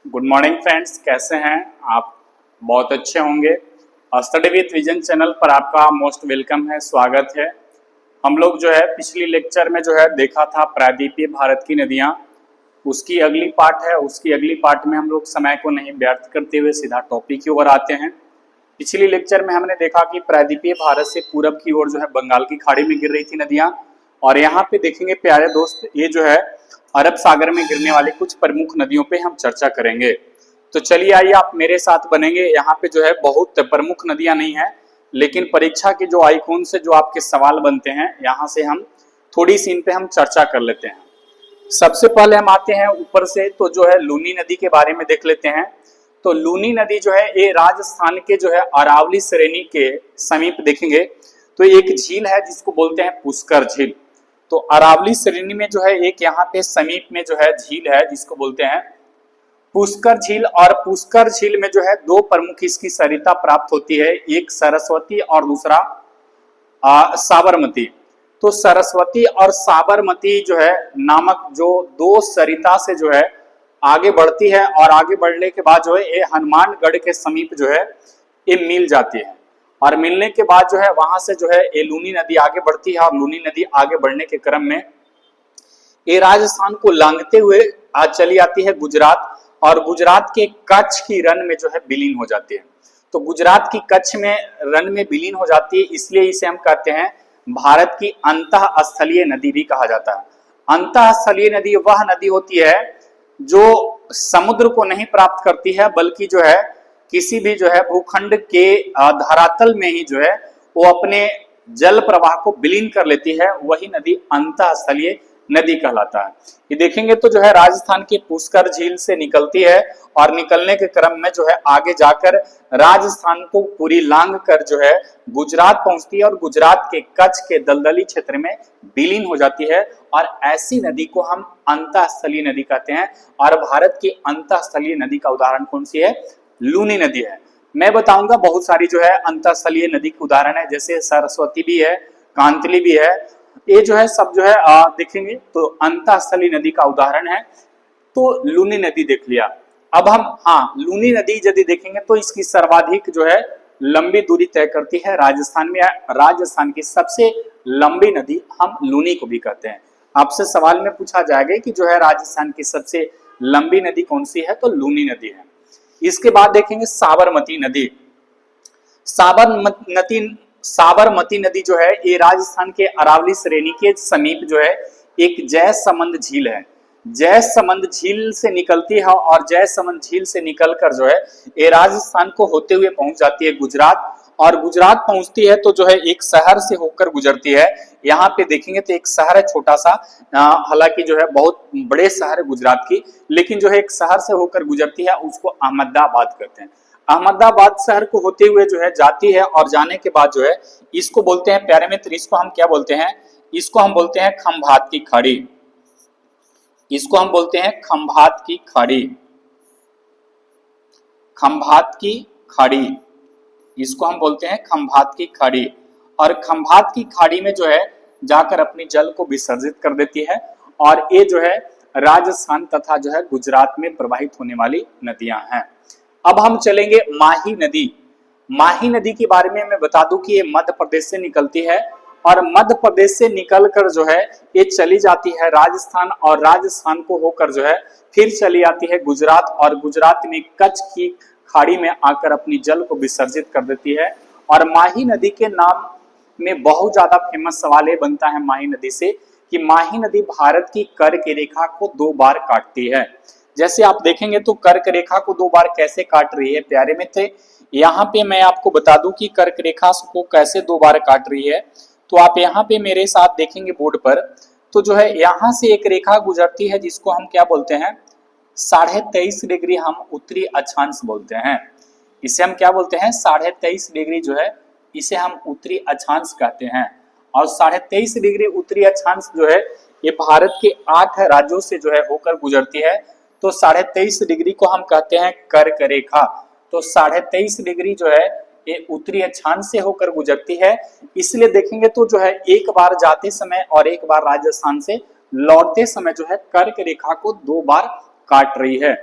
Good morning friends, कैसे हैं आप? बहुत अच्छे होंगे। स्टडी विथ विजन चैनल पर आपका मोस्ट वेलकम है, स्वागत है। हम लोग जो है पिछली लेक्चर में जो है देखा था प्रायद्वीपीय भारत की नदियां। उसकी अगली पार्ट है। उसकी अगली पार्ट में हम लोग समय को नहीं व्यर्थ करते हुए सीधा टॉपिक की ओर आते हैं। पिछली लेक्चर में हमने देखा कि प्रायद्वीपीय भारत से पूरब की ओर जो है बंगाल की खाड़ी में गिर रही थी नदियां, और यहाँ पे देखेंगे प्यारे दोस्त, ये जो है अरब सागर में गिरने वाली कुछ प्रमुख नदियों पे हम चर्चा करेंगे। तो चलिए आइए आप मेरे साथ बनेंगे। यहाँ पे जो है बहुत प्रमुख नदियां नहीं है, लेकिन परीक्षा के जो आइकॉन से जो आपके सवाल बनते हैं, यहाँ से हम थोड़ी सी इन पे हम चर्चा कर लेते हैं। सबसे पहले हम आते हैं ऊपर से, तो जो है लूनी नदी के बारे में देख लेते हैं। तो लूनी नदी जो है ये राजस्थान के जो है अरावली श्रेणी के समीप देखेंगे तो एक झील है जिसको बोलते हैं पुष्कर झील। तो अरावली श्रेणी में जो है एक यहाँ पे समीप में जो है झील है जिसको बोलते हैं पुष्कर झील। और पुष्कर झील में जो है दो प्रमुख इसकी सरिता प्राप्त होती है, एक सरस्वती और दूसरा साबरमती। तो सरस्वती और साबरमती जो है नामक जो दो सरिता से जो है आगे बढ़ती है, और आगे बढ़ने के बाद जो है ये हनुमानगढ़ के समीप जो है ये मिल जाती है। और मिलने के बाद जो है वहां से जो है ये लूनी नदी आगे बढ़ती है, और लूनी नदी आगे बढ़ने के क्रम में ये राजस्थान को लांघते हुए आज चली आती है गुजरात, और गुजरात के कच्छ की रन में जो है विलीन हो जाती है। तो गुजरात की कच्छ में रन में विलीन हो जाती है, इसलिए इसे हम कहते हैं भारत की अंतःस्थलीय नदी भी कहा जाता है। अंतःस्थलीय नदी वह नदी होती है जो समुद्र को नहीं प्राप्त करती है, बल्कि जो है किसी भी जो है भूखंड के धरातल में ही जो है वो अपने जल प्रवाह को विलीन कर लेती है, वही नदी अंतःस्थलीय नदी कहलाता है। ये देखेंगे तो जो है राजस्थान के पुष्कर झील से निकलती है, और निकलने के क्रम में जो है आगे जाकर राजस्थान को पूरी लांग कर जो है गुजरात पहुंचती है, और गुजरात के कच्छ के दलदली क्षेत्र में विलीन हो जाती है। और ऐसी नदी को हम अंतःस्थलीय नदी कहते हैं। और भारत की अंतःस्थलीय नदी का उदाहरण कौन सी है? लूनी नदी है। मैं बताऊंगा बहुत सारी जो है अंतःस्थलीय नदी के उदाहरण है, जैसे सरस्वती भी है, कांतली भी है। ये जो है सब जो है देखेंगे तो अंतःस्थलीय नदी का उदाहरण है। तो लूनी नदी देख लिया। अब हम लूनी नदी यदि देखेंगे तो इसकी सर्वाधिक जो है लंबी दूरी तय करती है राजस्थान में। राजस्थान की सबसे लंबी नदी हम लूनी को भी कहते हैं। आपसे सवाल में पूछा जाएगा कि जो है राजस्थान की सबसे लंबी नदी कौन सी है, तो लूनी नदी है। इसके बाद देखेंगे साबरमती नदी। साबरमती नदी जो है ये राजस्थान के अरावली श्रेणी के समीप जो है एक जयसमंद झील है। जयसमंद झील से निकलती है, और जयसमंद झील से निकलकर जो है ये राजस्थान को होते हुए पहुंच जाती है गुजरात। और गुजरात पहुंचती है तो जो है एक शहर से होकर गुजरती है। यहाँ पे देखेंगे तो एक शहर है छोटा सा, हालांकि जो है बहुत बड़े शहर है गुजरात की, लेकिन जो है एक शहर से होकर गुजरती है, उसको अहमदाबाद कहते हैं। अहमदाबाद शहर को होते हुए जो है जाती है, और जाने के बाद जो है इसको बोलते हैं प्यारे मित्र, इसको हम क्या बोलते हैं? इसको हम बोलते हैं खंभात की खाड़ी। इसको हम बोलते हैं खंभात की खाड़ी। खंभात की खाड़ी, इसको हम बोलते हैं खंभात की खाड़ी। और खंभात की खाड़ी में जो है जाकर अपनी जल को विसर्जित कर देती है, और ये जो है राजस्थान तथा जो है गुजरात में प्रवाहित होने वाली नदियां हैं। अब हम चलेंगे माही नदी। माही नदी के बारे में मैं बता दूं कि ये मध्य प्रदेश से निकलती है, और मध्य प्रदेश से निकलकर जो है ये चली जाती है राजस्थान, और राजस्थान को होकर जो है फिर चली आती है गुजरात, और गुजरात में कच्छ की खाड़ी में आकर अपनी जल को विसर्जित कर देती है। और माही नदी के नाम में बहुत ज्यादा फेमस सवाल ये बनता है माही नदी से कि माही नदी भारत की कर्क रेखा को 2 बार काटती है। जैसे आप देखेंगे तो कर्क रेखा को 2 बार कैसे काट रही है प्यारे मित्र, यहाँ पे मैं आपको बता दूं कि कर्क रेखा को कैसे 2 बार काट रही है। तो आप यहाँ पे मेरे साथ देखेंगे बोर्ड पर, तो जो है यहाँ से एक रेखा गुजरती है जिसको हम क्या बोलते हैं? 23.5 डिग्री हम उत्तरी अक्षांश बोलते हैं। इसे हम क्या बोलते हैं? 23.5 डिग्री जो है इसे हम उत्तरी अक्षांश कहते हैं। और 23.5 डिग्री उत्तरी अक्षांश जो है ये भारत के 8 राज्यों से जो है होकर गुजरती है। तो 23.5 डिग्री को हम कहते हैं कर्क रेखा। तो 23.5 डिग्री जो है ये उत्तरी अक्षांश से होकर गुजरती है। इसलिए देखेंगे तो जो है एक बार जाते समय और एक बार राजस्थान से लौटते समय जो है कर्क रेखा को 2 बार काट रही है।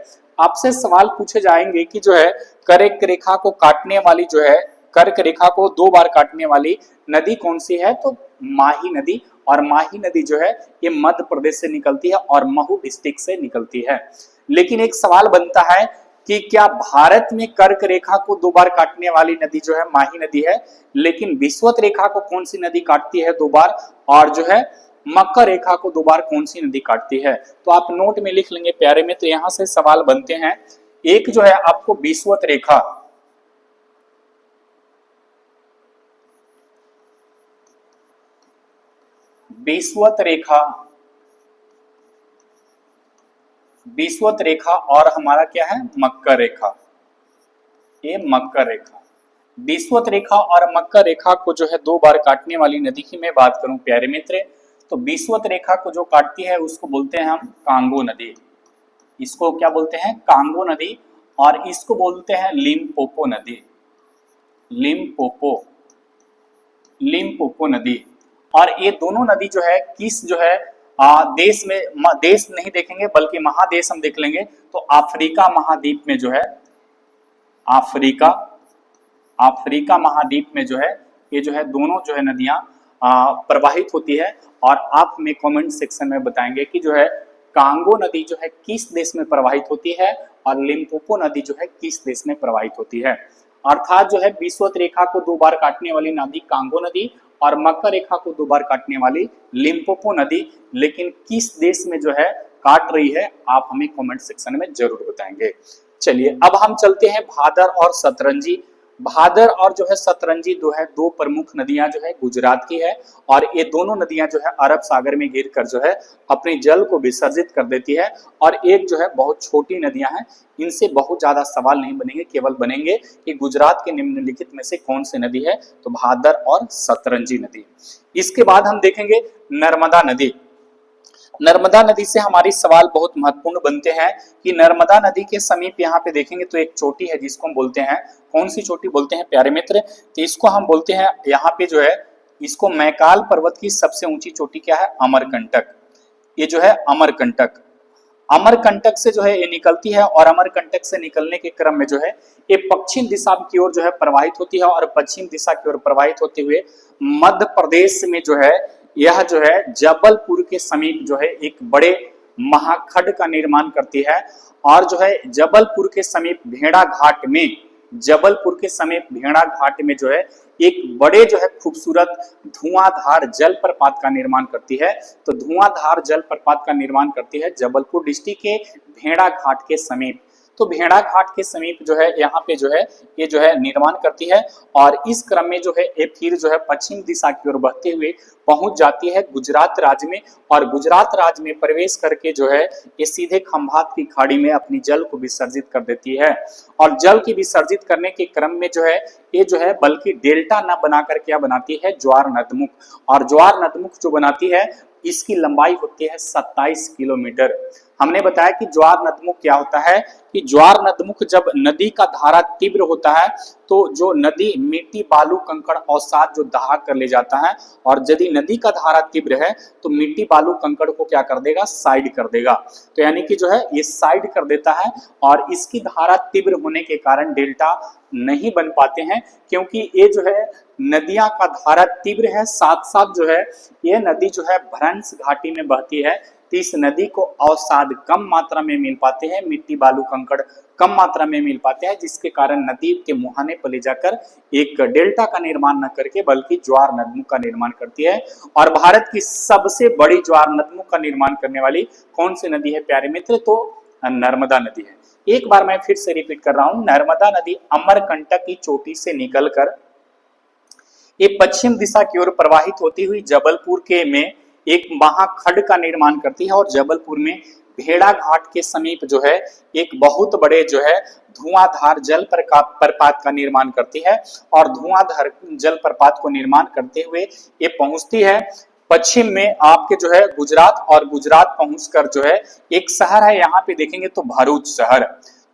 आपसे सवाल पूछे जाएंगे कि जो है कर्क रेखा को काटने वाली जो है, कर्क रेखा को 2 बार काटने वाली नदी कौन सी है, तो माही नदी। और माही नदी जो है ये मध्य प्रदेश से निकलती है और महू डिस्ट्रिक्ट से निकलती है। लेकिन एक सवाल बनता है कि क्या भारत में कर्क रेखा को 2 बार काटने वाली नदी जो है माही नदी है, लेकिन विषुवत रेखा को कौन सी नदी काटती है 2 बार, और जो है मकर रेखा को 2 बार कौन सी नदी काटती है। तो आप नोट में लिख लेंगे प्यारे में। तो यहां से सवाल बनते हैं, एक जो है आपको विषुवत रेखा, विषुवत रेखा, विषुवत रेखा और हमारा क्या है मकर रेखा, ये मकर रेखा। विषुवत रेखा और मकर रेखा को जो है 2 बार काटने वाली नदी की मैं बात करूं प्यारे मित्र, तो विषुवत रेखा को जो काटती है उसको बोलते हैं हम कांगो नदी। इसको क्या बोलते हैं, कांगो नदी। और इसको बोलते हैं लिम्पोपो नदी, लिम्पोपो, लिम्पोपो नदी। और ये दोनों नदी जो है किस जो है देश में, देश नहीं देखेंगे बल्कि महादेश हम देख लेंगे, तो अफ्रीका महाद्वीप में जो है, अफ्रीका, अफ्रीका महाद्वीप में जो है ये जो है दोनों जो है नदियां प्रवाहित होती है। और आप में कमेंट सेक्शन में बताएंगे कि जो है कांगो नदी जो है किस देश में प्रवाहित होती है और लिम्पोपो नदी जो है किस देश में प्रवाहित होती है। अर्थात जो है विषुवत रेखा को 2 बार काटने वाली नदी कांगो नदी और मकर रेखा को 2 बार काटने वाली लिम्पोपो नदी, लेकिन किस देश में जो है काट रही है आप हमें कमेंट सेक्शन में जरूर बताएंगे। चलिए अब हम चलते हैं भादर और सतरंजी। भादर और जो है सतरंजी जो है 2 प्रमुख नदियां जो है गुजरात की है, और ये दोनों नदियां जो है अरब सागर में गिरकर जो है अपने जल को विसर्जित कर देती है। और एक जो है बहुत छोटी नदियां हैं, इनसे बहुत ज्यादा सवाल नहीं बनेंगे, केवल बनेंगे कि गुजरात के निम्नलिखित में से कौन सी नदी है, तो भादर और सतरंजी नदी। इसके बाद हम देखेंगे नर्मदा नदी। नर्मदा नदी से हमारी सवाल बहुत महत्वपूर्ण बनते हैं कि नर्मदा नदी के समीप यहाँ पे देखेंगे तो एक चोटी है जिसको हम बोलते हैं, कौन सी चोटी बोलते हैं प्यारे मित्र, तो इसको हम बोलते हैं यहाँ पे जो है, इसको मैकाल पर्वत की सबसे ऊंची चोटी क्या है, अमरकंटक। ये जो है अमरकंटक, अमरकंटक से जो है ये निकलती है, और अमरकंटक से निकलने के क्रम में जो है ये पश्चिम दिशा की ओर जो है प्रवाहित होती है, और पश्चिम दिशा की ओर प्रवाहित होते हुए मध्य प्रदेश में जो है यह जो है जबलपुर के समीप जो है एक बड़े महाखंड का निर्माण करती है। और जो है जबलपुर के समीप भेड़ा घाट में, जबलपुर के समीप भेड़ा घाट में जो है एक बड़े जो है खूबसूरत धुआंधार जलप्रपात का निर्माण करती है। तो धुआंधार जलप्रपात का निर्माण करती है जबलपुर डिस्ट्रिक्ट के भेड़ा घाट के समीप। तो भेड़ा घाट के समीप जो है यहाँ पे जो है ये जो है निर्माण करती है, और इस क्रम में जो है ये फिर जो है पश्चिम दिशा की ओर बहते हुए पहुंच जाती है गुजरात राज्य में, और गुजरात राज्य में प्रवेश करके जो है ये सीधे खंभात की खाड़ी में अपनी जल को विसर्जित कर देती है। और जल की विसर्जित करने के क्रम में जो है ये जो है बल्कि डेल्टा न बनाकर क्या बनाती है, ज्वार नदमुख। और ज्वार नदमुख जो बनाती है इसकी लंबाई होती है 27 किलोमीटर। हमने बताया कि ज्वार नदमुख क्या होता है, कि ज्वार नदमुख जब नदी का धारा तीव्र होता है तो जो नदी मिट्टी बालू कंकड़ अवसाद जो दहा कर ले जाता है, और यदि नदी का धारा तीव्र है तो मिट्टी बालू कंकड़ को क्या कर देगा, साइड कर देगा। तो यानी कि जो है ये साइड कर देता है, और इसकी धारा तीव्र होने के कारण डेल्टा नहीं बन पाते हैं, क्योंकि ये जो है नदियां का धारा तीव्र है, साथ साथ जो है ये नदी जो है भ्रंश घाटी में बहती है। तो इस नदी को अवसाद कम मात्रा में मिल पाते हैं, मिट्टी बालू कंकड़ कम मात्रा में मिल पाते हैं, जिसके कारण नदी के मुहाने पर ले जाकर एक डेल्टा का निर्माण न करके बल्कि ज्वार नदमुख का निर्माण करती है। और भारत की सबसे बड़ी ज्वार नदमुख का निर्माण करने वाली कौन सी नदी है प्यारे मित्र, तो नर्मदा नदी है। एक बार मैं फिर से रिपीट कर रहा हूं, नर्मदा नदी अमरकंटक की चोटी से निकलकर ये पश्चिम दिशा की ओर प्रवाहित होती हुई जबलपुर के में एक महाखंड का निर्माण करती है, और जबलपुर में भेड़ा घाट के समीप जो है एक बहुत बड़े जो है धुआंधार जल प्रपात का निर्माण करती है। और धुआंधार जल प्रपात को निर्माण करते हुए ये पहुंचती है पश्चिम में आपके जो है गुजरात, और गुजरात पहुंचकर जो है एक शहर है यहाँ पे देखेंगे तो भरूच शहर।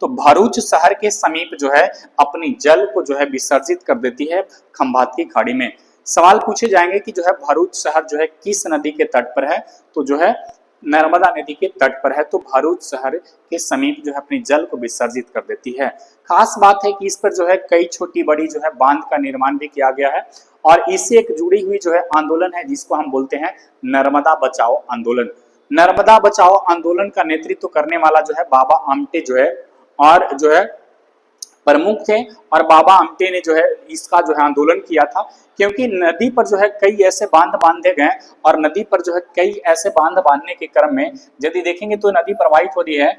तो भरूच शहर के समीप जो है अपनी जल को जो है विसर्जित कर देती है खंभात की खाड़ी में। सवाल पूछे जाएंगे कि जो है भरूच शहर जो है किस नदी के तट पर है, तो जो है नर्मदा नदी के तट पर है, तो भरूच शहर के समीप जो है अपने जल को विसर्जित कर देती है। खास बात है कि इस पर जो है कई छोटी बड़ी जो है बांध का निर्माण भी किया गया है और इससे एक जुड़ी हुई जो है आंदोलन है जिसको हम बोलते हैं नर्मदा बचाओ आंदोलन। नर्मदा बचाओ आंदोलन का नेतृत्व करने वाला जो है बाबा आमटे जो है और जो है प्रमुख थे, और बाबा आमटे ने जो है इसका जो है आंदोलन किया था, क्योंकि नदी पर जो है कई ऐसे बांध बांधे गए और नदी पर जो है कई ऐसे बांध बांधने के क्रम में यदि देखेंगे तो नदी प्रवाहित हो रही है,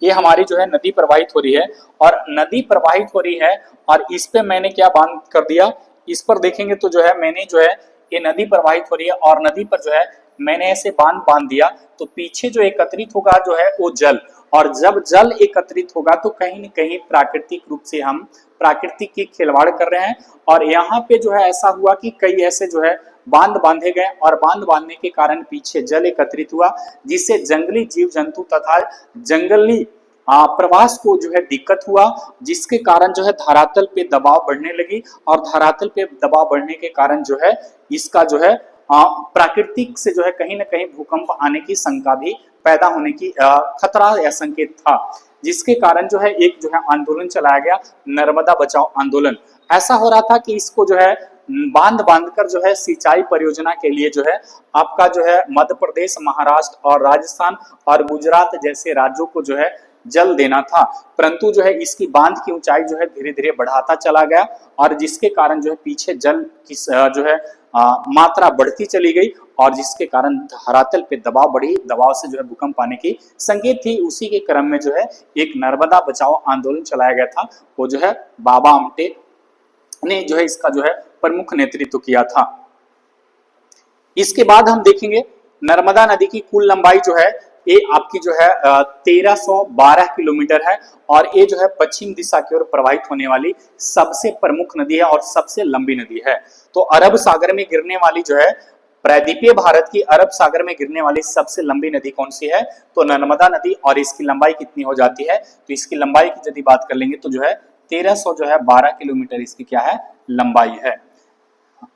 ये हमारी जो है नदी प्रवाहित हो रही है और नदी प्रवाहित हो रही है और इस पे मैंने क्या बांध कर दिया, इस पर देखेंगे तो जो है मैंने जो है ये नदी प्रवाहित हो रही है और नदी पर जो है मैंने ऐसे बांध बांध दिया, तो पीछे जो एकत्रित होगा जो है वो जल, और जब जल एकत्रित होगा तो कहीं न कहीं प्राकृतिक रूप से हम प्राकृतिक की खिलवाड़ कर रहे हैं। और यहाँ पे जो है ऐसा हुआ कि कई ऐसे जो है बांध बांधे गए और बांध बांधने के कारण पीछे जल एकत्रित हुआ, जिससे जंगली जीव जंतु तथा जंगली प्रवास को जो है दिक्कत हुआ, जिसके कारण जो है धरातल पे दबाव बढ़ने लगी और धरातल पे दबाव बढ़ने के कारण जो है इसका जो है प्राकृतिक से जो है कहीं ना कहीं भूकंप आने की शंका भी पैदा होने की खतरा या संकेत था, जिसके कारण जो है एक जो है आंदोलन चलाया गया, नर्मदा बचाओ आंदोलन। ऐसा हो रहा था कि इसको जो है बांध बांधकर जो है सिंचाई परियोजना के लिए जो है आपका जो है मध्य प्रदेश, महाराष्ट्र और राजस्थान और गुजरात जैसे राज्यों को जो है जल देना था, परंतु जो है इसकी बांध की ऊंचाई जो है धीरे धीरे बढ़ाता चला गया और जिसके कारण जो है पीछे जल की जो है मात्रा बढ़ती चली गई और जिसके कारण धरातल पे दबाव बढ़ी, दबाव से जो है भूकंप आने की संकेत थी। उसी के क्रम में जो है एक नर्मदा बचाओ आंदोलन चलाया गया था, वो जो है बाबा आमटे ने जो है इसका जो है प्रमुख नेतृत्व किया था। इसके बाद हम देखेंगे नर्मदा नदी की कुल लंबाई जो है ये आपकी जो है 1312 किलोमीटर है और ये जो है पश्चिम दिशा की ओर प्रवाहित होने वाली सबसे प्रमुख नदी है और सबसे लंबी नदी है। तो अरब सागर में गिरने वाली जो है प्रायद्वीपीय भारत की अरब सागर में गिरने वाली सबसे लंबी नदी कौन सी है, तो नर्मदा नदी, और इसकी लंबाई कितनी हो जाती है, तो इसकी लंबाई की यदि बात कर लेंगे तो जो है 1312 किलोमीटर इसकी क्या है लंबाई है।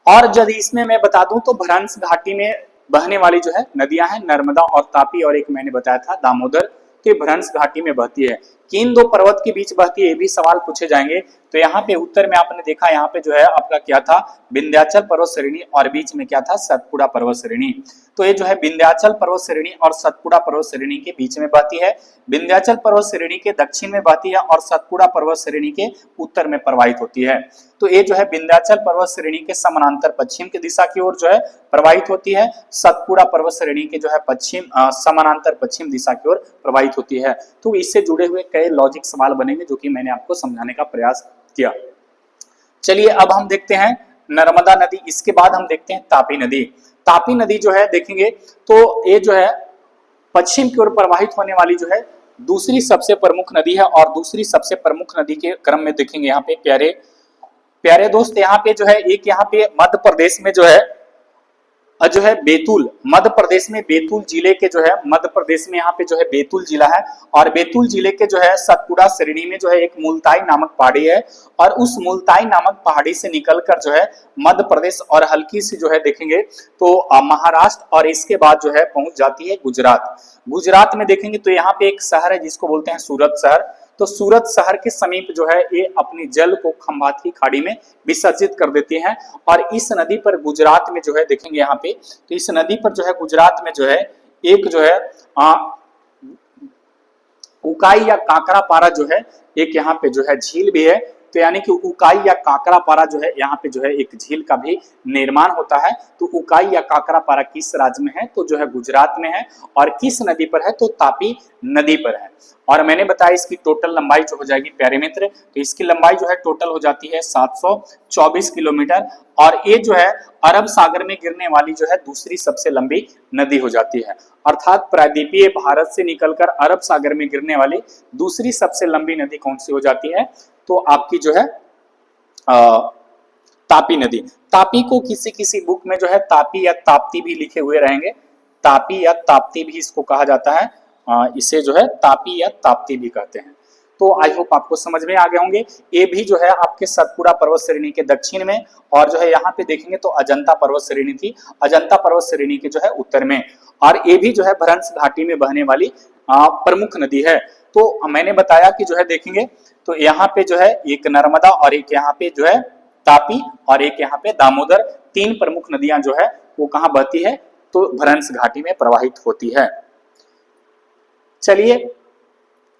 और यदि इसमें मैं बता दूं तो भ्रंश घाटी में बहने वाली जो है नदियां हैं नर्मदा और तापी, और एक मैंने बताया था दामोदर, तो भ्रंश घाटी में बहती है। किन दो पर्वत के बीच बहती है, ये भी सवाल पूछे जाएंगे। तो यहाँ पे उत्तर में आपने देखा, यहाँ पे जो है आपका क्या था विंध्याचल पर्वत श्रेणी और बीच में क्या था सतपुड़ा पर्वत श्रेणी। तो ये जो है विंध्याचल पर्वत श्रेणी और सतपुड़ा पर्वत श्रेणी के बीच में बहती है, विंध्याचल पर्वत श्रेणी के दक्षिण में बहती है और सतपुड़ा पर्वत श्रेणी के उत्तर में प्रवाहित होती है। तो ये जो है विंध्याचल पर्वत श्रेणी के समानांतर पश्चिम की दिशा की ओर जो है प्रवाहित होती है, सतपुड़ा पर्वत श्रेणी के जो है पश्चिम समानांतर पश्चिम दिशा की ओर प्रवाहित होती है। तो इससे जुड़े हुए कई लॉजिक सवाल बनेंगे जो कि मैंने आपको समझाने का प्रयास किया। चलिए अब हम देखते हैं नर्मदा नदी, इसके बाद हम देखते हैं तापी नदी। तापी नदी जो है देखेंगे तो ये जो है पश्चिम की ओर प्रवाहित होने वाली जो है दूसरी सबसे प्रमुख नदी है और दूसरी सबसे प्रमुख नदी के क्रम में देखेंगे यहाँ पे प्यारे प्यारे दोस्त, यहाँ पे जो है एक यहाँ पे मध्य प्रदेश में जो है बैतूल, मध्य प्रदेश में बैतूल जिले के जो है मध्य प्रदेश में यहाँ पे जो है बैतूल जिला है और बैतूल जिले के जो है सतपुड़ा श्रेणी में जो है एक मुल्ताई नामक पहाड़ी है और उस मुल्ताई नामक पहाड़ी से निकलकर जो है मध्य प्रदेश और हल्की सी जो है देखेंगे तो महाराष्ट्र और इसके बाद जो है पहुंच जाती है गुजरात। गुजरात में देखेंगे तो यहाँ पे एक शहर है जिसको बोलते हैं सूरत शहर। तो सूरत शहर के समीप जो है ये अपनी जल को खंभात की खाड़ी में विसर्जित कर देती हैं और इस नदी पर गुजरात में जो है देखेंगे यहाँ पे, तो इस नदी पर जो है गुजरात में जो है एक जो है उकाई या काकरापारा जो है एक यहाँ पे जो है झील भी है। तो यानी कि उकाई या काकरापारा जो है यहाँ पे जो है एक झील का भी निर्माण होता है। तो उकाई या काकरापारा किस राज्य में है, तो जो है गुजरात में है और किस नदी पर है, तो तापी नदी पर है। और मैंने बताया इसकी टोटल लंबाई जो हो जाएगी प्यारे मित्र, तो इसकी लंबाई जो है टोटल हो जाती है 724 किलोमीटर और ये जो है अरब सागर में गिरने वाली जो है दूसरी सबसे लंबी नदी हो जाती है। अर्थात प्रायद्वीपीय भारत से निकलकर अरब सागर में गिरने वाली दूसरी सबसे लंबी नदी कौन सी हो जाती है, तो आपकी जो है तापी नदी। तापी को किसी किसी बुक में जो है तापी या ताप्ती भी लिखे हुए रहेंगे, तापी या ताप्ती भी इसको कहा जाता है, इसे जो है तापी या ताप्ती भी कहते हैं। तो आई होप आपको समझ में आ गए होंगे। ये भी जो है आपके सतपुड़ा पर्वत श्रेणी के दक्षिण में, और जो है यहाँ पे देखेंगे तो अजंता पर्वत श्रेणी थी, अजंता पर्वत श्रेणी के जो है उत्तर में, और ये भी जो है भ्रंश घाटी में बहने वाली प्रमुख नदी है। तो मैंने बताया कि जो है देखेंगे तो यहाँ पे जो है एक नर्मदा और एक यहाँ पे जो है तापी और एक यहाँ पे दामोदर, तीन प्रमुख नदियां जो है वो कहाँ बहती है, तो भ्रंश घाटी में प्रवाहित होती है। चलिए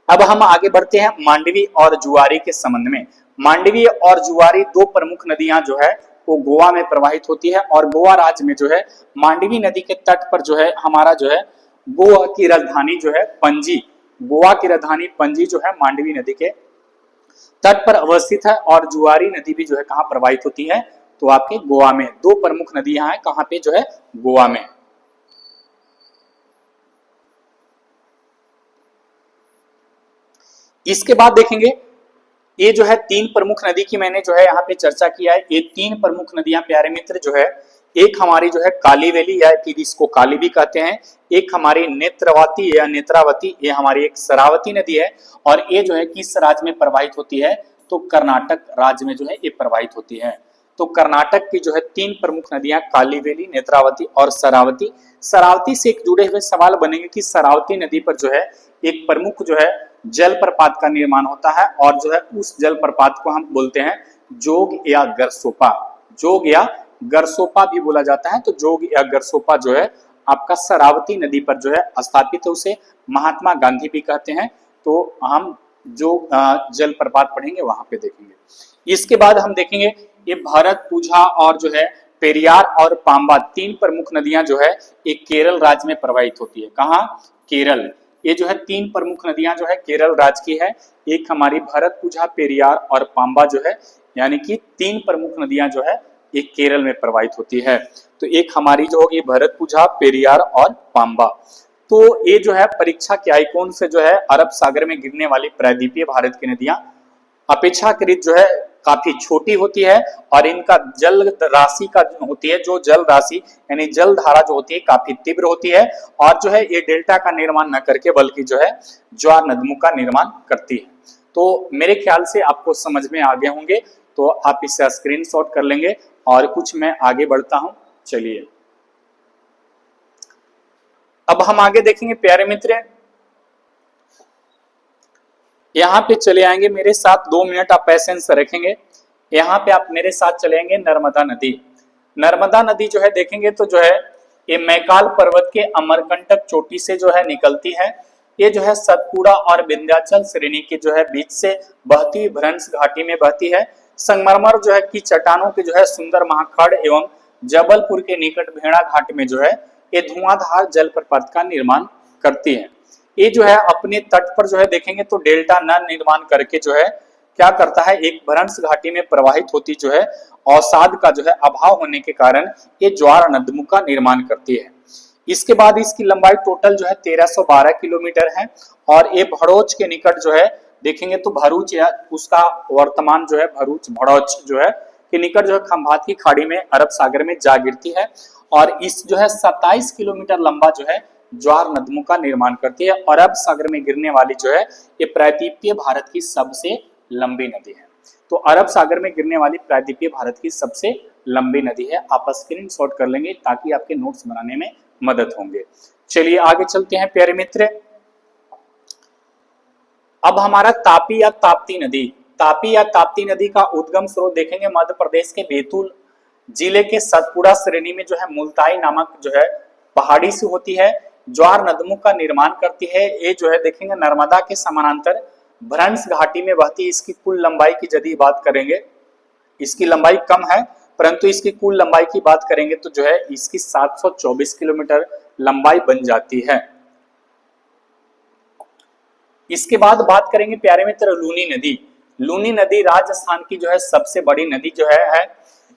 अब हम आगे बढ़ते हैं मांडवी और जुआरी के संबंध में। मांडवी और जुआरी दो प्रमुख नदियां जो है वो गोवा में प्रवाहित होती है, और गोवा राज्य में जो है मांडवी नदी के तट पर जो है हमारा जो है गोवा की राजधानी जो है पणजी, गोवा की राजधानी पणजी जो है मांडवी नदी के तट पर अवस्थित है, और जुआरी नदी भी जो है कहाँ प्रवाहित होती है, तो आपके गोवा में। दो प्रमुख नदियां हैं कहाँ पे, जो है गोवा में। इसके बाद देखेंगे ये जो है तीन प्रमुख नदी की मैंने जो है यहाँ पे चर्चा किया है। ये तीन प्रमुख नदियां प्यारे मित्र जो है, एक हमारी जो है कालीवेली या फिर इसको काली भी कहते हैं, एक हमारी नेत्रवती या नेत्रावती, ये हमारी एक शरावती नदी है, और ये जो है किस राज्य में प्रवाहित होती है, तो कर्नाटक राज्य में जो है ये प्रवाहित होती है। तो कर्नाटक की जो है तीन प्रमुख नदियां कालीवेली, नेत्रावती और शरावती। शरावती से एक जुड़े हुए सवाल बनेंगे कि शरावती नदी पर जो है एक प्रमुख जो है जलप्रपात का निर्माण होता है, और जो है उस जलप्रपात को हम बोलते हैं जोग या गरसोपा, जोग या गरसोपा भी बोला जाता है। तो जोग या गरसोपा जो है आपका शरावती नदी पर जो है स्थापित है, उसे महात्मा गांधी भी कहते हैं। तो हम जो जलप्रपात पढ़ेंगे वहां पे देखेंगे। इसके बाद हम देखेंगे ये भरतपुझा और जो है पेरियार और पांबा, तीन प्रमुख नदियां जो है एक केरल राज्य में प्रवाहित होती है। कहाँ, केरल। ये जो है तीन प्रमुख नदियां जो है केरल राज्य की है, एक हमारी भरतपुझा, पेरियार और पांबा जो है, यानी कि तीन प्रमुख नदियां जो है एक केरल में प्रवाहित होती है। तो एक हमारी जो होगी भरतपुझा, पेरियार और पांबा। तो ये जो है परीक्षा के आइकॉन से जो है अरब सागर में गिरने वाली प्रायद्वीपीय भारत की नदियां अपेक्षाकृत जो है काफी छोटी होती है, और इनका जल राशि का होती है, जो जल राशि यानी जल धारा जो होती है काफी तीव्र होती है, और जो है ये डेल्टा का निर्माण न करके बल्कि जो है ज्वार नदमों का निर्माण करती है। तो मेरे ख्याल से आपको समझ में आ गए होंगे, तो आप इसे स्क्रीनशॉट कर लेंगे, और कुछ मैं आगे बढ़ता हूं। चलिए अब हम आगे देखेंगे प्यारे मित्र, यहाँ पे चले आएंगे मेरे साथ, 2 मिनट आप पैसेंस रखेंगे। यहाँ पे आप मेरे साथ चलेंगे नर्मदा नदी। नर्मदा नदी जो है देखेंगे तो जो है ये मैकाल पर्वत के अमरकंटक चोटी से जो है निकलती है। ये जो है सतपुड़ा और विंध्याचल श्रेणी के जो है बीच से बहती हुई भ्रंश घाटी में बहती है। संगमरमर जो है की चट्टानों के जो है सुंदर महाखड़ एवं जबलपुर के निकट भेड़ा घाट में जो है ये धुआंधार जलप्रपात का निर्माण करती है। ये जो है अपने तट पर जो है देखेंगे तो डेल्टा न निर्माण करके जो है क्या करता है, एक भ्रंश घाटी में प्रवाहित होती जो है अवसाद का जो है अभाव होने के कारण ये ज्वार नदमु का निर्माण करती है। इसके बाद इसकी लंबाई टोटल जो है 1312 किलोमीटर है, और ये भड़ोच के निकट जो है देखेंगे तो भरूच या उसका वर्तमान जो है भरूच भड़ोच जो है के निकट जो है खंभात की खाड़ी में अरब सागर में जा गिरती है, और इस जो है 27 किलोमीटर लंबा जो है ज्वार नदमों का निर्माण करती है। अरब सागर में गिरने वाली जो है ये प्रायद्वीपीय भारत की सबसे लंबी नदी है। तो अरब सागर में गिरने वाली प्रायद्वीपीय भारत की सबसे लंबी नदी है। आप स्क्रीनशॉट कर लेंगे ताकि आपके नोट्स बनाने में मदद होंगे। चलिए आगे चलते हैं प्यारे मित्र। अब हमारा तापी या ताप्ती नदी, तापी या ताप्ती नदी का उद्गम स्रोत देखेंगे मध्य प्रदेश के बैतूल जिले के सतपुड़ा श्रेणी में जो है मुल्ताई नामक जो है पहाड़ी से होती है, ज्वार नदमों का निर्माण करती है। ये जो है देखेंगे नर्मदा के समानांतर भ्रंश घाटी में बहती है। इसकी कुल लंबाई की यदि बात करेंगे, इसकी लंबाई कम है, परंतु इसकी कुल लंबाई की बात करेंगे तो जो है इसकी 724 किलोमीटर लंबाई बन जाती है। इसके बाद बात करेंगे प्यारे मित्र लूनी नदी। लूनी नदी राजस्थान की जो है सबसे बड़ी नदी जो है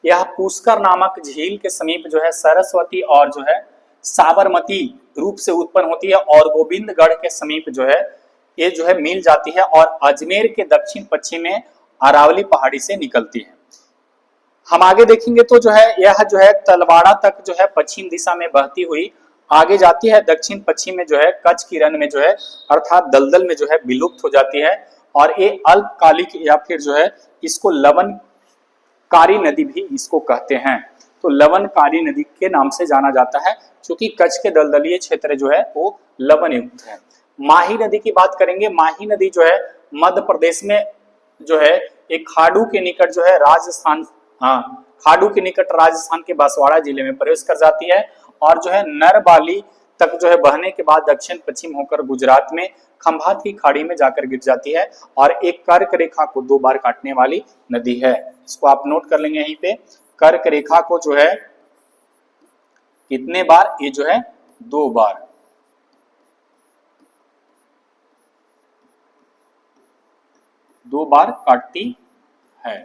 यह पुष्कर नामक झील के समीप जो है सरस्वती और जो है साबरमती रूप से उत्पन्न होती है, और गोविंदगढ़ के समीप जो है ये जो है मिल जाती है, और अजमेर के दक्षिण पश्चिम में अरावली पहाड़ी से निकलती है। हम आगे देखेंगे तो जो है यह जो है तलवाड़ा तक जो है पश्चिम दिशा में बहती हुई आगे जाती है, दक्षिण पश्चिम में जो है कच्छ की रण में जो है अर्थात दलदल में जो है विलुप्त हो जाती है, और ये अल्पकालिक या फिर जो है इसको लवणकारी नदी भी इसको कहते हैं। तो लवणकारी नदी के नाम से जाना जाता है क्योंकि कच्छ के दलदलीय क्षेत्र जो है वो लवण युक्त है। माही नदी की बात करेंगे। माही नदी जो है मध्य प्रदेश में जो है एक खाड़ू के निकट जो है राजस्थान, खाड़ू के निकट राजस्थान के बांसवाड़ा जिले में प्रवेश कर जाती है और जो है नरबाली तक जो है बहने के बाद दक्षिण पश्चिम होकर गुजरात में खंभात की खाड़ी में जाकर गिर जाती है और एक कर्क रेखा को 2 बार काटने वाली नदी है। इसको आप नोट कर लेंगे यहीं पे, कर्क रेखा को जो है कितने बार, ये जो है 2 बार। दो बार काटती है,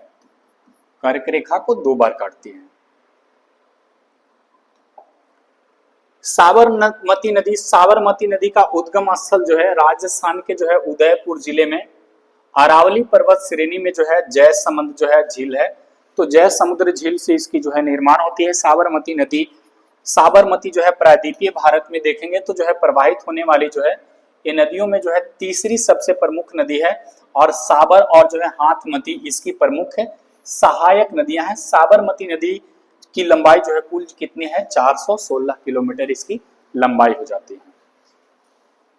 कर्क रेखा को 2 बार काटती है। साबरमती नदी, साबरमती नदी का उद्गम स्थल जो है राजस्थान के जो है उदयपुर जिले में अरावली पर्वत श्रेणी में जो है जयसमुद्र जो है झील है। तो जयसमुद्र झील से इसकी जो है निर्माण होती है साबरमती नदी। साबरमती जो है प्रायद्वीपीय भारत में देखेंगे तो जो है प्रवाहित होने वाली जो है ये नदियों में जो है तीसरी सबसे प्रमुख नदी है और साबर और जो है हाथमती इसकी प्रमुख है सहायक नदियां हैं। साबरमती नदी की लंबाई जो है कुल कितनी है, 416 किलोमीटर इसकी लंबाई हो जाती है।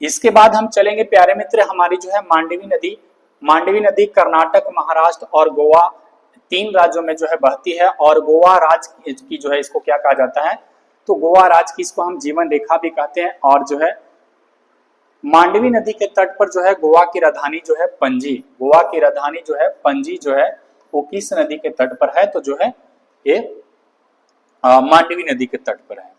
इसके बाद हम चलेंगे प्यारे मित्र हमारी जो है मांडवी नदी। मांडवी नदी कर्नाटक, महाराष्ट्र और गोवा 3 राज्यों में जो है बहती है और गोवा राज्य की जो है इसको क्या कहा जाता है, तो गोवा राज्य की इसको हम जीवन रेखा भी कहते हैं। और जो है मांडवी नदी के तट पर जो है गोवा की राजधानी जो है पणजी, गोवा की राजधानी जो है पणजी जो है वो किस नदी के तट पर है, तो जो है ये मांडवी नदी के तट पर है।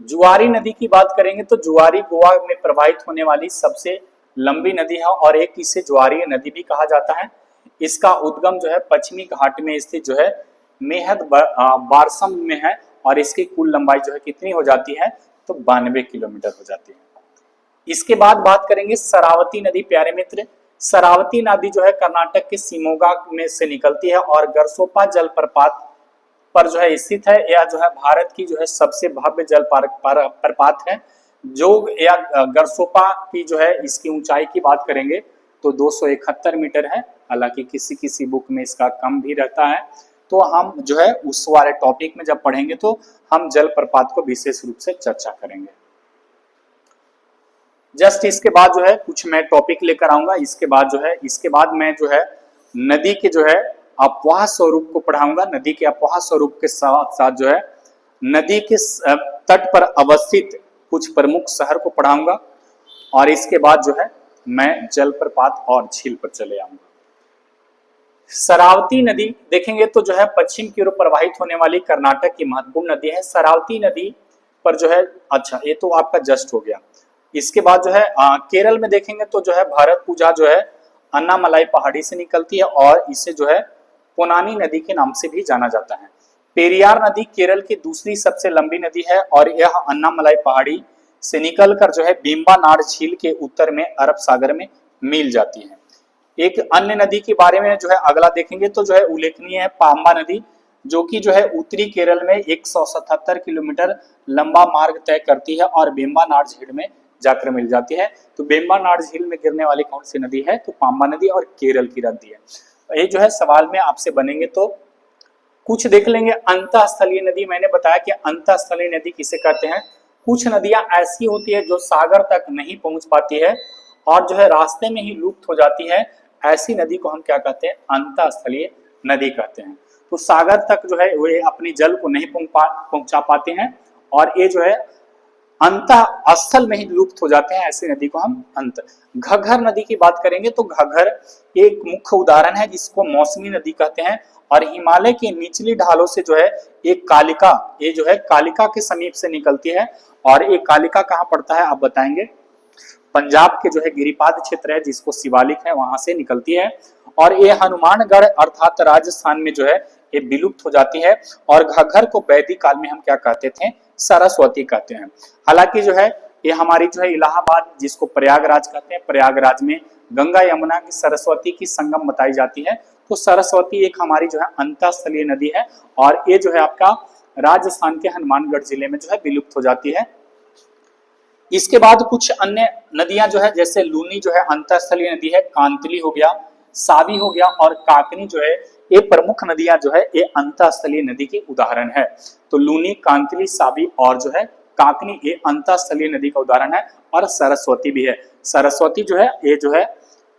जुआरी नदी की बात करेंगे तो जुआरी गोवा में प्रवाहित होने वाली सबसे लंबी नदी है और एक इसे ज्वारीय नदी भी कहा जाता है। इसका उद्गम जो है पश्चिमी घाट में स्थित जो है मेहद बारसम में है और इसकी कुल लंबाई जो है कितनी हो जाती है, तो 92 किलोमीटर हो जाती है। इसके बाद बात करेंगे शरावती नदी। प्यारे मित्र शरावती नदी जो है कर्नाटक के शिमोगा में से निकलती है और गरसोपा जलप्रपात पर जो है स्थित है। यह जो है भारत की जो है सबसे भव्य जल प्रपात है। जो या गरसोपा की जो है इसकी ऊंचाई की बात करेंगे तो 271 मीटर है, हालांकि किसी किसी बुक में इसका कम भी रहता है। तो हम जो है उस वाले टॉपिक में जब पढ़ेंगे तो हम जलप्रपात को विशेष रूप से चर्चा करेंगे। जस्ट इसके बाद जो है कुछ मैं टॉपिक लेकर आऊंगा। इसके बाद मैं जो है नदी के जो है अपवाह स्वरूप को पढ़ाऊंगा। नदी के अपवाह स्वरूप के साथ साथ जो है नदी के तट पर अवस्थित कुछ प्रमुख शहर को पढ़ाऊंगा और इसके बाद जो है मैं जलप्रपात और झील पर चले आऊंगा। शरावती नदी देखेंगे तो जो है पश्चिम की ओर प्रवाहित होने वाली कर्नाटक की महत्वपूर्ण नदी है। शरावती नदी पर जो है, अच्छा ये तो आपका जस्ट हो गया। इसके बाद जो है केरल में देखेंगे तो जो है भरत पूजा जो है अन्नामलाई पहाड़ी से निकलती है और इसे जो है पोनानी नदी के नाम से भी जाना जाता है। पेरियार नदी केरल की दूसरी सबसे लंबी नदी है और यह अन्नामलाई पहाड़ी से निकलकर जो है बेम्बानाड झील के उत्तर में अरब सागर में मिल जाती है। एक अन्य नदी के बारे में जो है अगला देखेंगे तो जो है उल्लेखनीय है पाम्बा नदी, जो कि जो है उत्तरी केरल में 177 किलोमीटर लंबा मार्ग तय करती है और बेम्बानाड झील में जाकर मिल जाती है। तो बेम्बानाड झील में गिरने वाली कौन सी नदी है, तो पाम्बा नदी और केरल की नदी है। ये जो है सवाल में आपसे बनेंगे तो कुछ देख लेंगे। अंतःस्थलीय नदी, मैंने बताया कि अंतःस्थलीय नदी किसे कहते हैं। कुछ नदियां ऐसी होती है जो सागर तक नहीं पहुंच पाती है और जो है रास्ते में ही लुप्त हो जाती है, ऐसी नदी को हम क्या कहते हैं, अंतःस्थलीय नदी कहते हैं। तो सागर तक जो है वे अपनी जल को नहीं पहुंचा पाते हैं और ये जो है अंतः स्थल में ही लुप्त हो जाते हैं, ऐसी नदी को हम अंत। घग्गर नदी की बात करेंगे तो घग्गर एक मुख्य उदाहरण है जिसको मौसमी नदी कहते हैं और हिमालय की निचली ढालों से जो है एक कालिका, ये जो है कालिका के समीप से निकलती है और ये कालिका कहाँ पड़ता है आप बताएंगे, पंजाब के जो है गिरिपाद क्षेत्र है जिसको शिवालिक है वहां से निकलती है और ये हनुमानगढ़ अर्थात राजस्थान में जो है ये विलुप्त हो जाती है। और घग्गर को वैदिक काल में हम क्या कहते थे, सरस्वती कहते हैं। हालांकि जो है ये हमारी जो है इलाहाबाद जिसको प्रयागराज कहते हैं, प्रयागराज में गंगा यमुना की सरस्वती की संगम बताई जाती है। तो सरस्वती एक हमारी जो है अंतःस्थलीय नदी है और ये जो है आपका राजस्थान के हनुमानगढ़ जिले में जो है विलुप्त हो जाती है। इसके बाद कुछ अन्य नदियां जो है जैसे लूनी जो है अंतःस्थलीय नदी है, कांतली हो गया, सावी हो गया और काकनी जो है ये प्रमुख नदियां जो है ये अंतःस्थलीय नदी की उदाहरण है। तो लूनी, कांकली, सावी और जो है काकनी ये अंतःस्थलीय नदी का उदाहरण है। और सरस्वती भी है, सरस्वती जो है ये जो है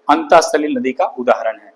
अंतःस्थलीय नदी का उदाहरण है।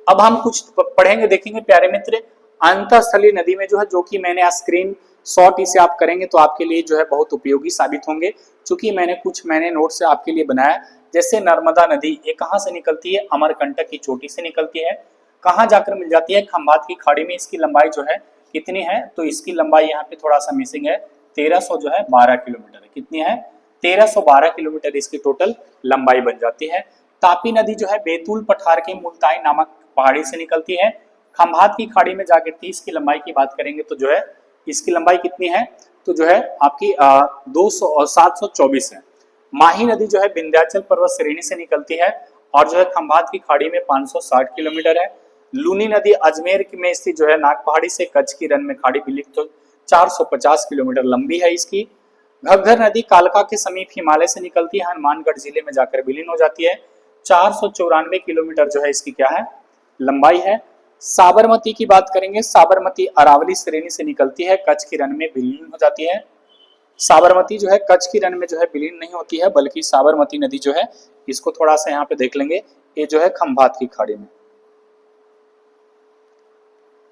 अब हम कुछ पढ़ेंगे, देखेंगे प्यारे मित्र, अंतःस्थलीय नदी में जो है, जो कि मैंने स्क्रीन शॉट इसे आप करेंगे तो आपके लिए जो है बहुत उपयोगी साबित होंगे, क्योंकि मैंने नोट से आपके लिए बनाया। जैसे नर्मदा नदी ये कहाँ से निकलती है? अमरकंटक की चोटी से निकलती है। कहाँ जाकर मिल जाती है? खंभात की खाड़ी में। इसकी लंबाई जो है कितनी है? तो इसकी लंबाई यहाँ पे थोड़ा सा मिसिंग है, 1300 जो है 12 किलोमीटर है। कितनी है? 1312 किलोमीटर इसकी टोटल लंबाई बन जाती है। तापी नदी जो है बैतूल पठार के मुल्ताई नामक पहाड़ी से निकलती है। खंभात की खाड़ी में जाकर 30 की लंबाई की बात करेंगे तो जो है इसकी लंबाई कितनी है? तो जो है आपकी 724 है। माही नदी जो है विंध्याचल पर्वत श्रेणी से निकलती है और जो है खंभात की खाड़ी में 560 किलोमीटर है। लूनी नदी अजमेर में स्थित जो है नाग पहाड़ी से कच्छ की रन में खाड़ी विलिप्त तो 450 किलोमीटर लंबी है इसकी। घग्घर नदी कालका के समीप हिमालय से निकलती है, हनुमानगढ़ जिले में जाकर विलीन हो जाती है। 494 किलोमीटर जो है इसकी क्या है? लंबाई है। साबरमती की बात करेंगे, साबरमती अरावली श्रेणी से निकलती है, कच्छ की रन में विलीन हो जाती है। साबरमती जो है कच्छ की रन में जो है विलीन नहीं होती है, बल्कि साबरमती नदी जो है, इसको थोड़ा सा यहाँ पे देख लेंगे, ये जो है खंभात की खाड़ी में,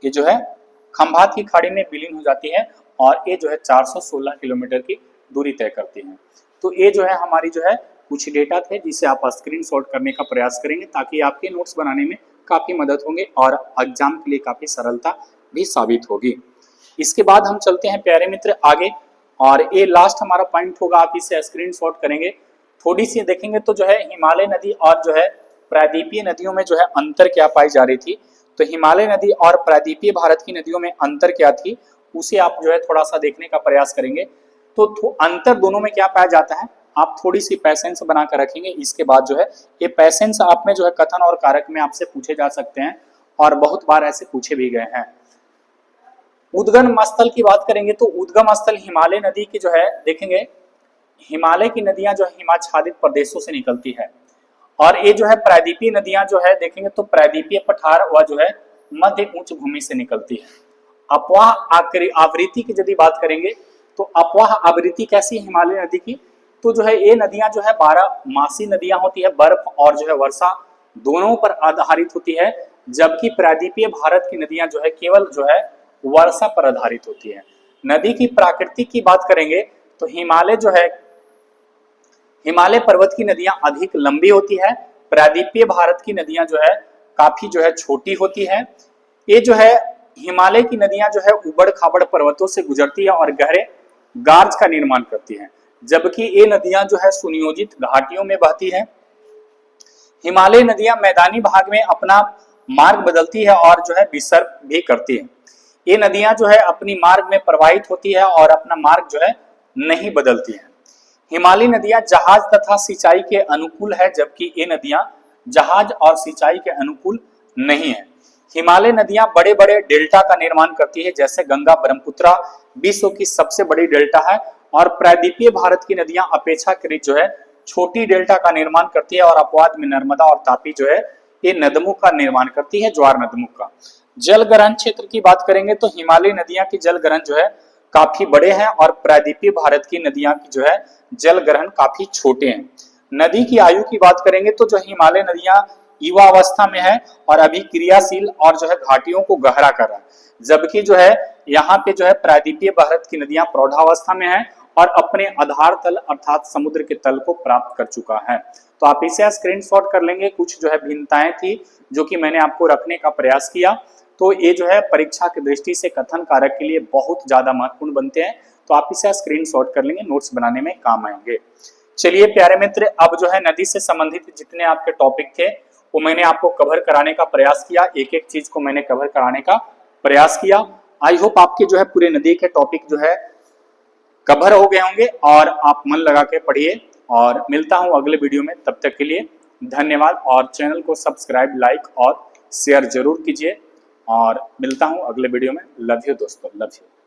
ये जो है खंभात की खाड़ी में विलीन हो जाती है और ये जो है 416 किलोमीटर की दूरी तय करती है। तो ये जो है हमारी जो है कुछ डेटा थे जिसे आप स्क्रीनशॉट करने का प्रयास करेंगे, ताकि आपके नोट्स बनाने में काफी मदद होंगे और एग्जाम के लिए काफी सरलता भी साबित होगी। इसके बाद हम चलते हैं प्यारे मित्र आगे, और ये लास्ट हमारा पॉइंट होगा, आप इसे स्क्रीनशॉट करेंगे। थोड़ी सी देखेंगे तो जो है हिमालय नदी और जो है प्रायद्वीपीय नदियों में जो है अंतर क्या पाई जा रही थी। तो हिमालय नदी और प्रायद्वीपीय भारत की नदियों में अंतर क्या थी, उसे आप जो है थोड़ा सा देखने का प्रयास करेंगे। तो अंतर दोनों में क्या पाया जाता है, आप थोड़ी सी पैसेंस बना कर रखेंगे। इसके बाद जो है ये पैसेंस आप में जो है कथन और कारक में आपसे पूछे जा सकते हैं और बहुत बार ऐसे पूछे भी गए हैं। उद्गम स्थल की बात करेंगे तो उद्गम स्थल हिमालय नदी की जो है देखेंगे, हिमालय की नदियां जो है हिमाच्छादित प्रदेशों से निकलती है, और ये जो है प्रायद्वीपीय नदियां जो है देखेंगे तो प्रायद्वीपीय पठार व जो है मध्य उच्च भूमि से निकलती है। अपवाह आवृत्ति की यदि बात करेंगे तो अपवाह आवृत्ति कैसी है हिमालय नदी की? तो जो है ये नदियां जो है 12 मासी नदियां होती है, बर्फ और जो है वर्षा दोनों पर आधारित होती है, जबकि प्रायद्वीपीय भारत की नदियां जो है केवल जो है वर्षा पर आधारित होती है। नदी की प्राकृतिक की बात करेंगे तो हिमालय जो है, हिमालय पर्वत की नदियां अधिक लंबी होती है, प्रायद्वीपीय भारत की नदियां जो है काफी जो है छोटी होती है। ये जो है हिमालय की नदियां जो है उबड़ खाबड़ पर्वतों से गुजरती है और गहरे गार्ज का निर्माण करती है, जबकि ये नदियां जो है सुनियोजित घाटियों में बहती है। हिमालय नदियां मैदानी भाग में अपना मार्ग बदलती है और जो है विसर्ग भी करती है। ये नदियां जो है अपनी मार्ग में प्रवाहित होती है और अपना मार्ग जो है नहीं बदलती है। हिमालय नदियां जहाज तथा सिंचाई के अनुकूल है, जबकि ये नदियां जहाज और सिंचाई के अनुकूल नहीं है। हिमालय नदियां बड़े बड़े डेल्टा का निर्माण करती है, जैसे गंगा ब्रह्मपुत्रा विश्व की सबसे बड़ी डेल्टा है, और प्रायद्वीपीय भारत की नदियां अपेक्षाकृत जो है छोटी डेल्टा का निर्माण करती है, और अपवाद में नर्मदा और तापी जो है ये नदमुख का निर्माण करती है, ज्वार नदमुख का। जल ग्रहण क्षेत्र की बात करेंगे तो हिमालय नदियां की जल ग्रहण जो है काफी बड़े हैं और प्रायद्वीपीय भारत की नदियां की जो है जल ग्रहण काफी छोटे हैं। नदी की आयु की बात करेंगे तो जो हिमालय नदियां युवा अवस्था में है और अभी क्रियाशील और जो है घाटियों को गहरा कर रहा है, जबकि जो है यहाँ पे जो है प्रायद्वीपीय भारत की नदियां प्रौढ़ावस्था में है और अपने आधार तल अर्थात समुद्र के तल को प्राप्त कर चुका है। तो आप इसे स्क्रीनशॉट कर लेंगे। कुछ जो है भिन्नताएं थी जो कि मैंने आपको रखने का प्रयास किया, तो ये जो है परीक्षा की दृष्टि से कथन कारक के लिए बहुत ज्यादा महत्वपूर्ण बनते हैं, तो आप इसे स्क्रीनशॉट कर लेंगे, नोट्स बनाने में काम आएंगे। चलिए प्यारे मित्र, अब जो है नदी से संबंधित जितने आपके टॉपिक थे वो मैंने आपको कवर कराने का प्रयास किया, एक एक चीज को मैंने कवर कराने का प्रयास किया। आई होप आपके जो है पूरे नदी के टॉपिक जो है कवर हो गए होंगे और आप मन लगा के पढ़िए, और मिलता हूं अगले वीडियो में। तब तक के लिए धन्यवाद, और चैनल को सब्सक्राइब, लाइक और शेयर जरूर कीजिए, और मिलता हूं अगले वीडियो में। लव यू दोस्तों, लव यू।